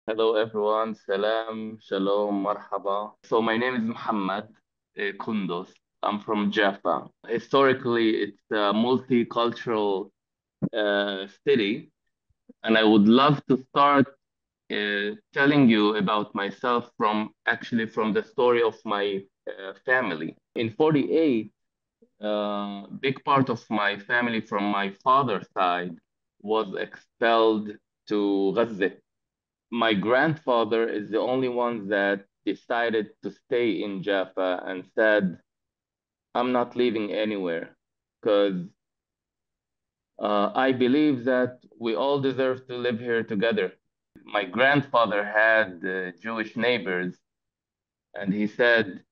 Hello everyone, salam, shalom, marhaba. So my name is Mohammad Kundos. I'm from Jaffa. Historically, it's a multicultural city, and I would love to start telling you about myself from the story of my family. In 48, big part of my family from my father's side was expelled to Gaza. My grandfather is the only one that decided to stay in Jaffa and said, I'm not leaving anywhere because I believe that we all deserve to live here together. My grandfather had Jewish neighbors, and he said,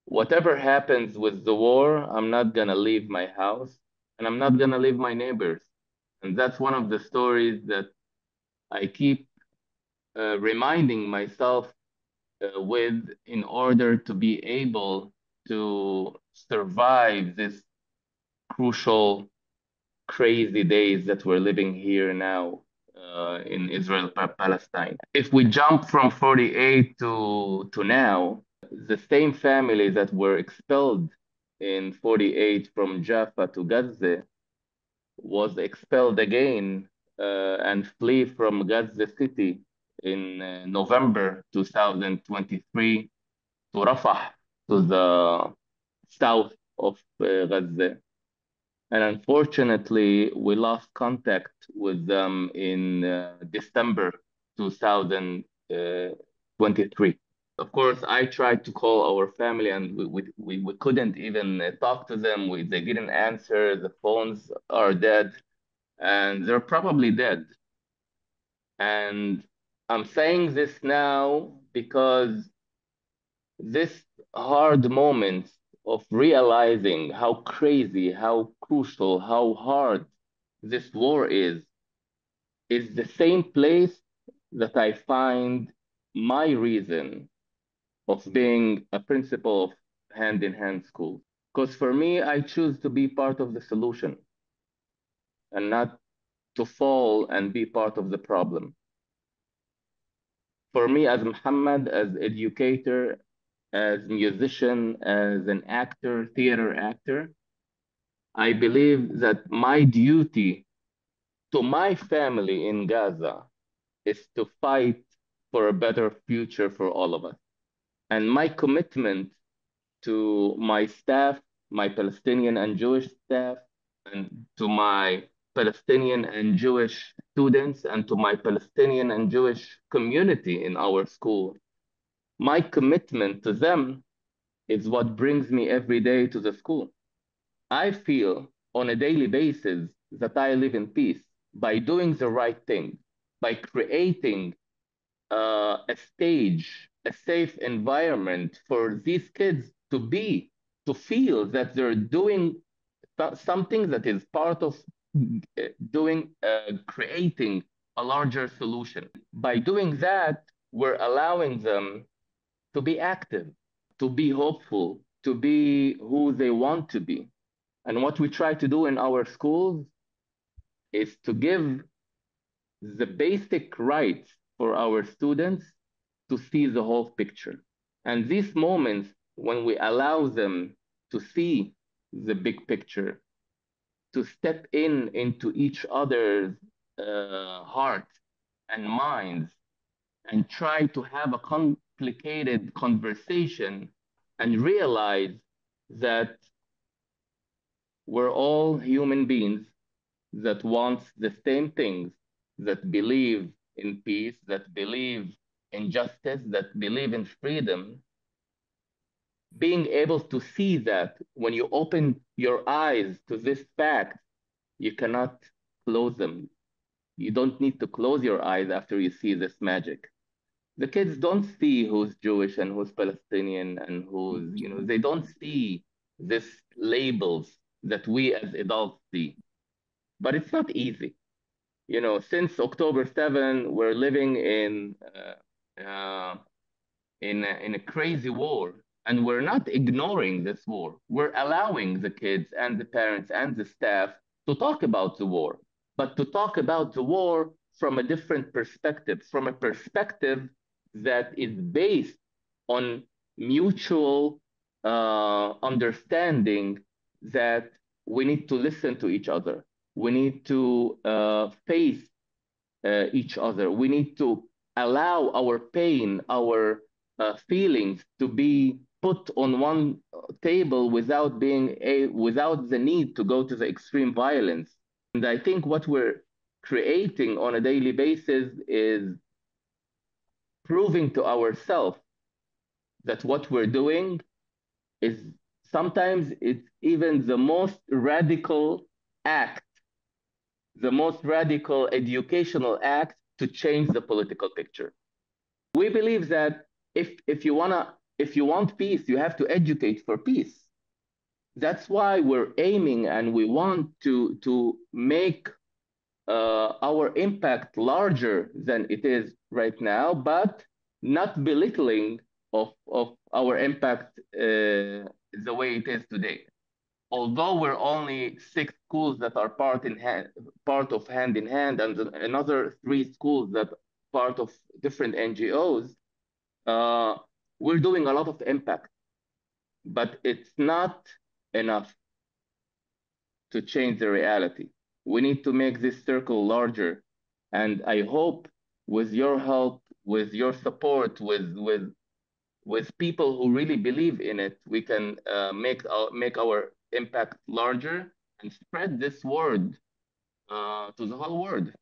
whatever happens with the war, I'm not gonna leave my house and I'm not gonna leave my neighbors. And that's one of the stories that I keep reminding myself with in order to be able to survive this crucial, crazy days that we're living here now in Israel, Palestine. If we jump from 48 to now, the same family that were expelled in 48 from Jaffa to Gaza was expelled again and flee from Gaza City in November 2023 to Rafah, to the south of Gaza. And unfortunately, we lost contact with them in December 2023. Of course, I tried to call our family and we couldn't even talk to them. They didn't answer. The phones are dead and they're probably dead. And I'm saying this now because this hard moment of realizing how crazy, how crucial, how hard this war is the same place that I find my reason of being a principal of Hand in Hand School. Because for me, I choose to be part of the solution and not to fall and be part of the problem. For me, as Muhammad, as educator, as musician, as an actor, theater actor, I believe that my duty to my family in Gaza is to fight for a better future for all of us. And my commitment to my staff, my Palestinian and Jewish staff, and to my Palestinian and Jewish students, and to my Palestinian and Jewish community in our school, my commitment to them is what brings me every day to the school. I feel on a daily basis that I live in peace by doing the right thing, by creating a stage, a safe environment for these kids to feel that they're doing something that is part of creating a larger solution. By doing that, we're allowing them to be active, to be hopeful, to be who they want to be. And what we try to do in our schools is to give the basic rights for our students to see the whole picture. And these moments, when we allow them to see the big picture, to step into each other's hearts and minds and try to have a complicated conversation and realize that we're all human beings that wants the same things, that believe in peace, that believe in justice, that believe in freedom, being able to see that when you open your eyes to this fact, you cannot close them. You don't need to close your eyes after you see this magic. The kids don't see who's Jewish and who's Palestinian and they don't see these labels that we as adults see. But it's not easy. Since October 7, we're living in a crazy war, and we're not ignoring this war. We're allowing the kids and the parents and the staff to talk about the war, but to talk about the war from a different perspective, from a perspective that is based on mutual understanding that we need to listen to each other. We need to face each other. We need to allow our pain, our feelings to be put on one table without the need to go to the extreme violence. And I think what we're creating on a daily basis is proving to ourselves that what we're doing is sometimes it's even the most radical act, the most radical educational act to change the political picture. We believe that if you want peace, you have to educate for peace. That's why we're aiming and we want to make our impact larger than it is right now, but not belittling of our impact the way it is today. Although we're only 6 schools that are part of Hand in Hand, and another 3 schools that part of different NGOs, uh, we're doing a lot of impact, but it's not enough to change the reality. We need to make this circle larger. And I hope with your help, with your support, with people who really believe in it, we can make our impact larger and spread this word to the whole world.